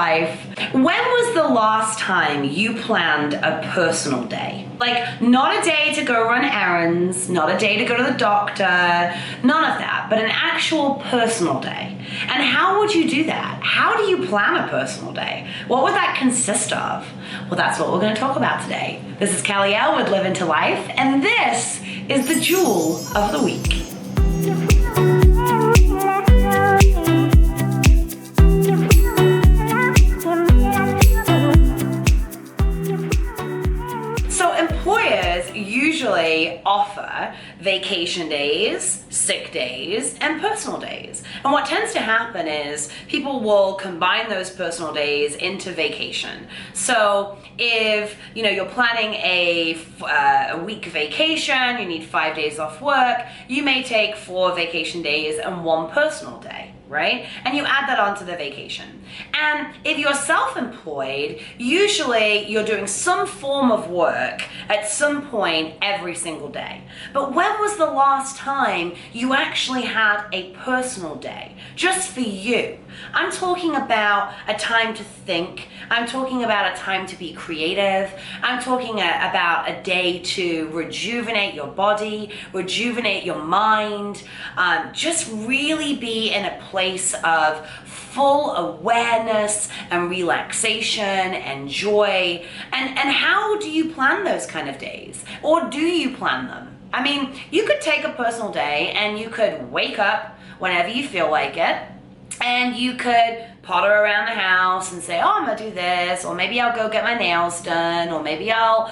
life. When was the last time you planned a personal day? Like, not a day to go run errands, not a day to go to the doctor, none of that, but an actual personal day. And how would you do that? How do you plan a personal day? What would that consist of? Well, that's what we're going to talk about today. This is Kelly L with Live Into Life, and this is the Jewel of the Week. Employers usually offer vacation days, sick days, and personal days. And what tends to happen is people will combine those personal days into vacation. So if you're planning a week vacation, you need 5 days off work, you may take 4 vacation days and 1 personal day, right? And you add that onto the vacation. And if you're self-employed, usually you're doing some form of work at some point every single day. But when was the last time you actually had a personal day just for you? I'm talking about a time to think. I'm talking about a time to be creative. I'm talking about a day to rejuvenate your body, rejuvenate your mind, just really be in a place of full awareness and relaxation and joy. And how do you plan those kind of days? Or do you plan them? I mean, you could take a personal day and you could wake up whenever you feel like it, and you could potter around the house and say, oh, I'm gonna do this, or maybe I'll go get my nails done, or maybe I'll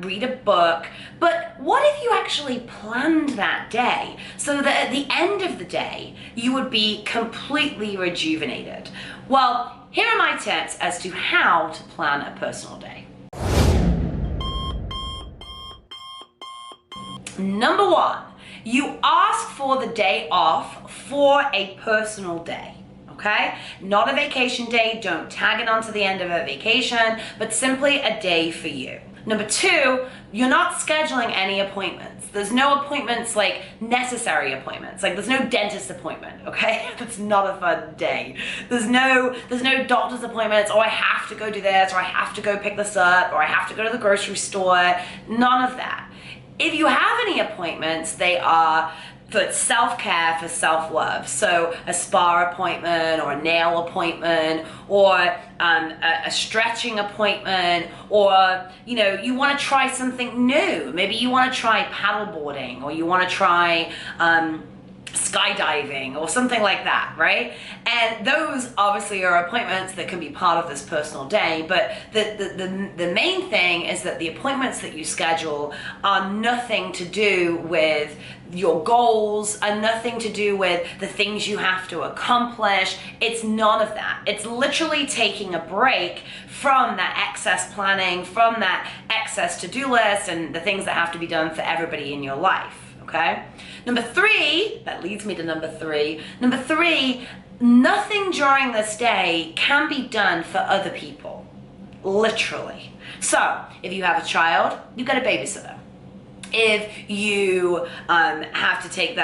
read a book. But what if you actually planned that day so that at the end of the day, you would be completely rejuvenated? Well, here are my tips as to how to plan a personal day. Number 1, you ask for the day off for a personal day. Okay? Not a vacation day, don't tag it onto the end of a vacation, but simply a day for you. Number 2, you're not scheduling any appointments. There's no appointments like necessary appointments. Like there's no dentist appointment, okay? That's not a fun day. There's no doctor's appointments, or I have to go do this, or I have to go pick this up, or I have to go to the grocery store. None of that. If you have any appointments, they are for self-care, for self-love. So a spa appointment, or a nail appointment, or a stretching appointment, or you want to try something new. Maybe you want to try paddleboarding, or you want to try skydiving or something like that, right? And those obviously are appointments that can be part of this personal day, but the main thing is that the appointments that you schedule are nothing to do with your goals, are nothing to do with the things you have to accomplish. It's none of that. It's literally taking a break from that excess planning, from that excess to-do list and the things that have to be done for everybody in your life, okay? Number 3, that leads me to number 3. Number 3, nothing during this day can be done for other people, literally. So if you have a child, you've got a babysitter. If you have to take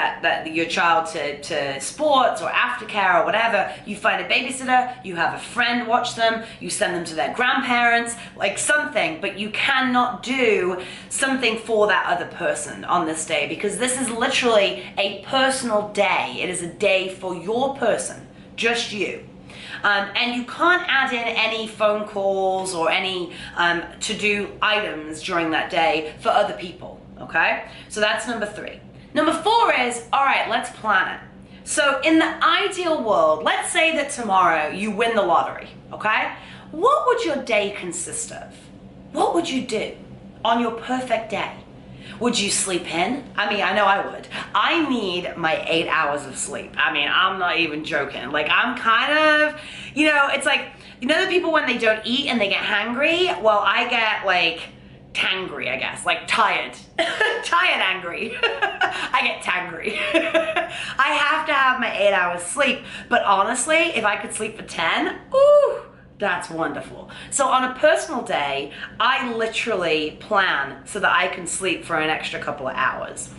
your child to sports or aftercare or whatever, you find a babysitter, you have a friend watch them, you send them to their grandparents, like something, but you cannot do something for that other person on this day, because this is literally a personal day. It is a day for your person, just you. And you can't add in any phone calls or any to-do items during that day for other people. Okay, so that's number 3. Number 4 is, all right, let's plan it. So in the ideal world, let's say that tomorrow you win the lottery, okay? What would your day consist of? What would you do on your perfect day? Would you sleep in? I mean, I know I would. I need my 8 hours of sleep. I mean, I'm not even joking. Like, I'm kind of, it's like, the people when they don't eat and they get hangry? Well, I get like tangry, I guess, like tired. Tired angry. I get tangry. I have to have my 8 hours sleep, but honestly, if I could sleep for 10, ooh, that's wonderful. So on a personal day, I literally plan so that I can sleep for an extra couple of hours.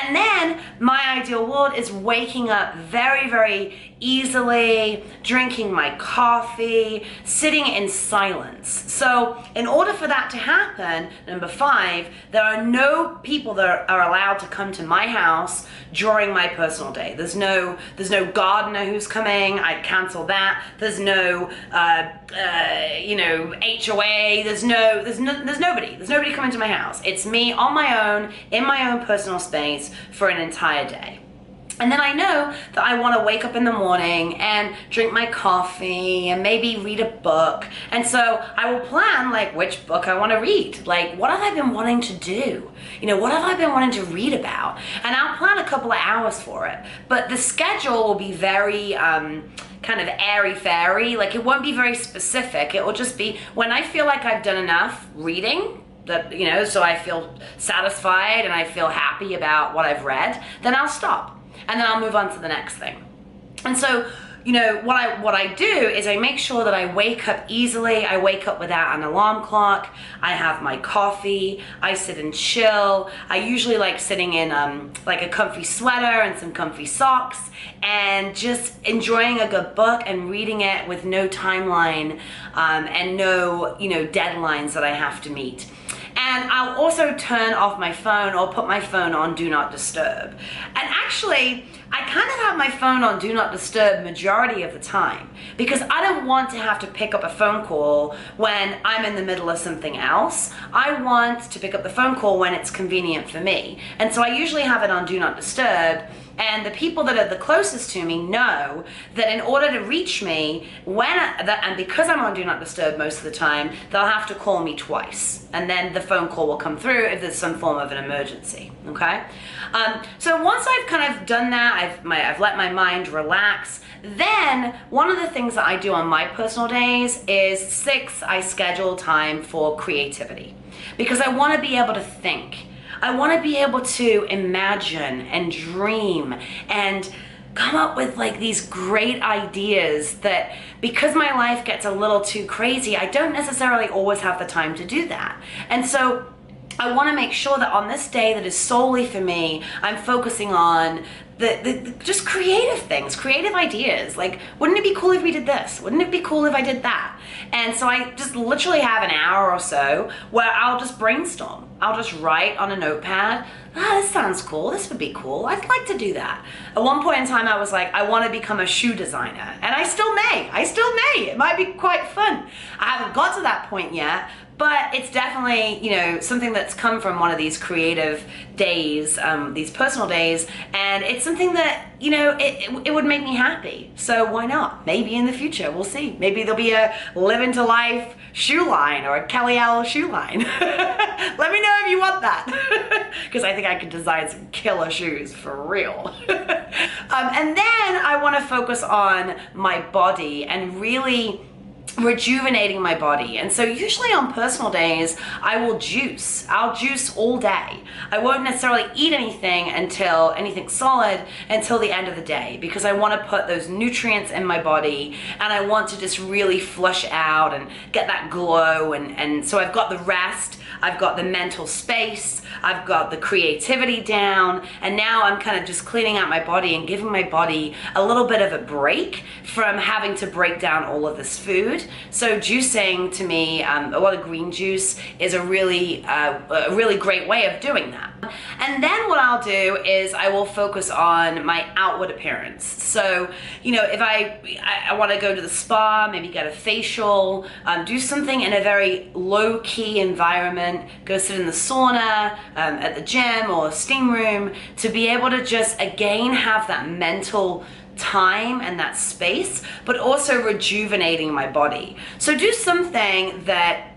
And then my ideal world is waking up very, very easily, drinking my coffee, sitting in silence. So in order for that to happen, number 5, there are no people that are allowed to come to my house during my personal day. There's no gardener who's coming. I'd cancel that. There's no HOA. There's nobody. There's nobody coming to my house. It's me on my own, in my own personal space for an entire day. And then I know that I want to wake up in the morning and drink my coffee and maybe read a book. And so I will plan like which book I want to read. Like, what have I been wanting to do? What have I been wanting to read about? And I'll plan a couple of hours for it. But the schedule will be very kind of airy-fairy. Like, it won't be very specific. It will just be when I feel like I've done enough reading, that so I feel satisfied and I feel happy about what I've read, then I'll stop. And then I'll move on to the next thing. And so, what I do is I make sure that I wake up easily. I wake up without an alarm clock. I have my coffee. I sit and chill. I usually like sitting in like a comfy sweater and some comfy socks and just enjoying a good book and reading it with no timeline and no, deadlines that I have to meet. And I'll also turn off my phone or put my phone on Do Not Disturb. And actually, I kind of have my phone on Do Not Disturb majority of the time because I don't want to have to pick up a phone call when I'm in the middle of something else. I want to pick up the phone call when it's convenient for me. And so I usually have it on Do Not Disturb. And the people that are the closest to me know that in order to reach me, and because I'm on Do Not Disturb most of the time, they'll have to call me twice. And then the phone call will come through if there's some form of an emergency, okay? So once I've kind of done that, I've let my mind relax, then one of the things that I do on my personal days is 6, I schedule time for creativity. Because I want to be able to think. I want to be able to imagine and dream and come up with like these great ideas that because my life gets a little too crazy, I don't necessarily always have the time to do that. And so I want to make sure that on this day that is solely for me, I'm focusing on the just creative things, creative ideas. Like, wouldn't it be cool if we did this? Wouldn't it be cool if I did that? And so I just literally have an hour or so where I'll just brainstorm. I'll just write on a notepad, this sounds cool, this would be cool, I'd like to do that. At one point in time I was like, I want to become a shoe designer, and I still may, it might be quite fun. I haven't got to that point yet, but it's definitely, something that's come from one of these creative days, these personal days, and it's something that, it would make me happy. So why not? Maybe in the future, we'll see. Maybe there'll be a Living to Life shoe line or a Kelly Owl shoe line. Let me know if you want that, because I think I could design some killer shoes for real. And then I want to focus on my body and really rejuvenating my body. And so usually on personal days, I'll juice all day. I won't necessarily eat anything solid until the end of the day, because I want to put those nutrients in my body and I want to just really flush out and get that glow. And so I've got the rest, I've got the mental space, I've got the creativity down, and now I'm kind of just cleaning out my body and giving my body a little bit of a break from having to break down all of this food. So juicing to me, a lot of green juice is a really great way of doing that. And then what I'll do is I will focus on my outward appearance. So, if I want to go to the spa, maybe get a facial, do something in a very low-key environment, go sit in the sauna, at the gym or steam room, to be able to just, again, have that mental time and that space, but also rejuvenating my body. So do something that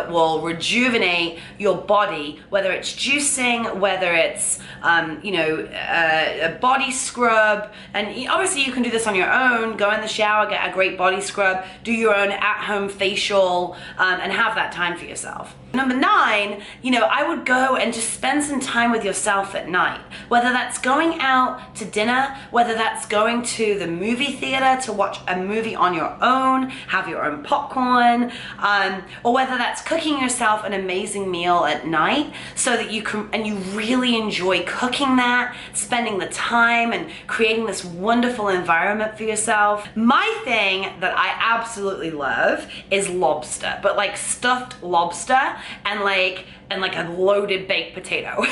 will rejuvenate your body, whether it's juicing, whether it's a body scrub. And obviously you can do this on your own. Go in the shower, get a great body scrub, do your own at-home facial, and have that time for yourself. Number 9, I would go and just spend some time with yourself at night. Whether that's going out to dinner, whether that's going to the movie theater to watch a movie on your own, have your own popcorn, or whether that's cooking yourself an amazing meal at night so that you can, and you really enjoy cooking that, spending the time and creating this wonderful environment for yourself. My thing that I absolutely love is lobster, but like stuffed lobster and like a loaded baked potato.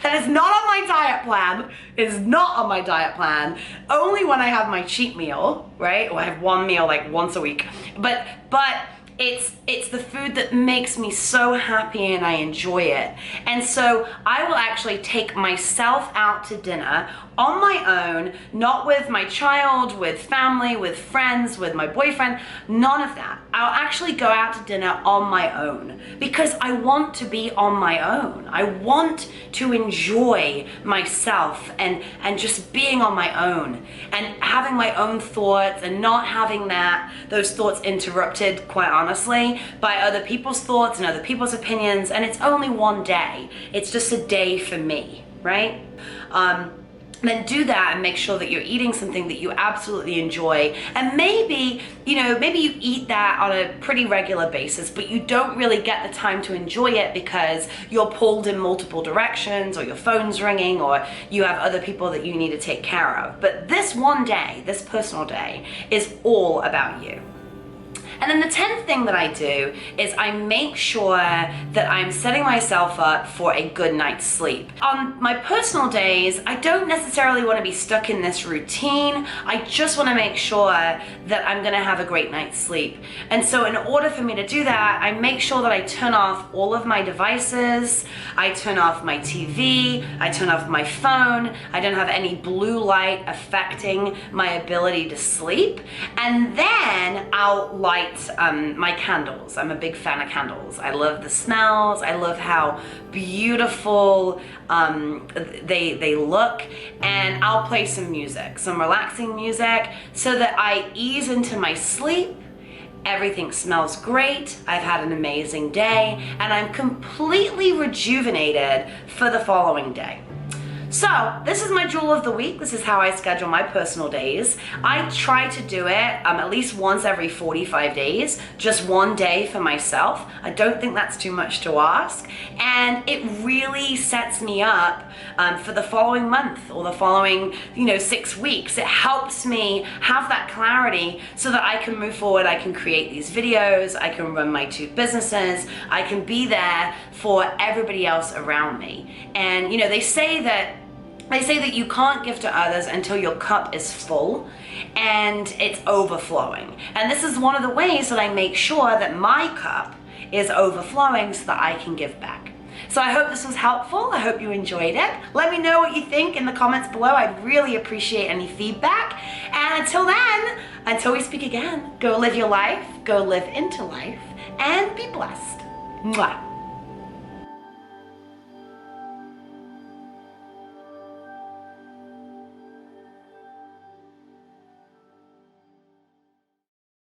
That is not on my diet plan. It is not on my diet plan. Only when I have my cheat meal, right? Or I have one meal like once a week. But it's the food that makes me so happy and I enjoy it. And so I will actually take myself out to dinner on my own, not with my child, with family, with friends, with my boyfriend, none of that. I'll actually go out to dinner on my own because I want to be on my own. I want to enjoy myself and just being on my own and having my own thoughts and not having those thoughts interrupted, quite honestly, by other people's thoughts and other people's opinions. And it's only one day. It's just a day for me, right? Then do that and make sure that you're eating something that you absolutely enjoy. And maybe you eat that on a pretty regular basis, but you don't really get the time to enjoy it because you're pulled in multiple directions, or your phone's ringing, or you have other people that you need to take care of. But this one day, this personal day, is all about you. And then the 10th thing that I do is I make sure that I'm setting myself up for a good night's sleep. On my personal days, I don't necessarily want to be stuck in this routine. I just want to make sure that I'm going to have a great night's sleep. And so in order for me to do that, I make sure that I turn off all of my devices. I turn off my TV. I turn off my phone. I don't have any blue light affecting my ability to sleep. And then I'll light my candles. I'm a big fan of candles. I love the smells. I love how beautiful they look. And I'll play some music, some relaxing music, so that I ease into my sleep. Everything smells great. I've had an amazing day, and I'm completely rejuvenated for the following day. So this is my jewel of the week. This is how I schedule my personal days. I try to do it at least once every 45 days, just one day for myself. I don't think that's too much to ask. And it really sets me up for the following month or the following 6 weeks. It helps me have that clarity so that I can move forward. I can create these videos. I can run my 2 businesses. I can be there for everybody else around me. And they say that you can't give to others until your cup is full and it's overflowing. And this is one of the ways that I make sure that my cup is overflowing so that I can give back. So I hope this was helpful. I hope you enjoyed it. Let me know what you think in the comments below. I'd really appreciate any feedback. And until then, until we speak again, go live your life, go live into life, and be blessed. Mwah.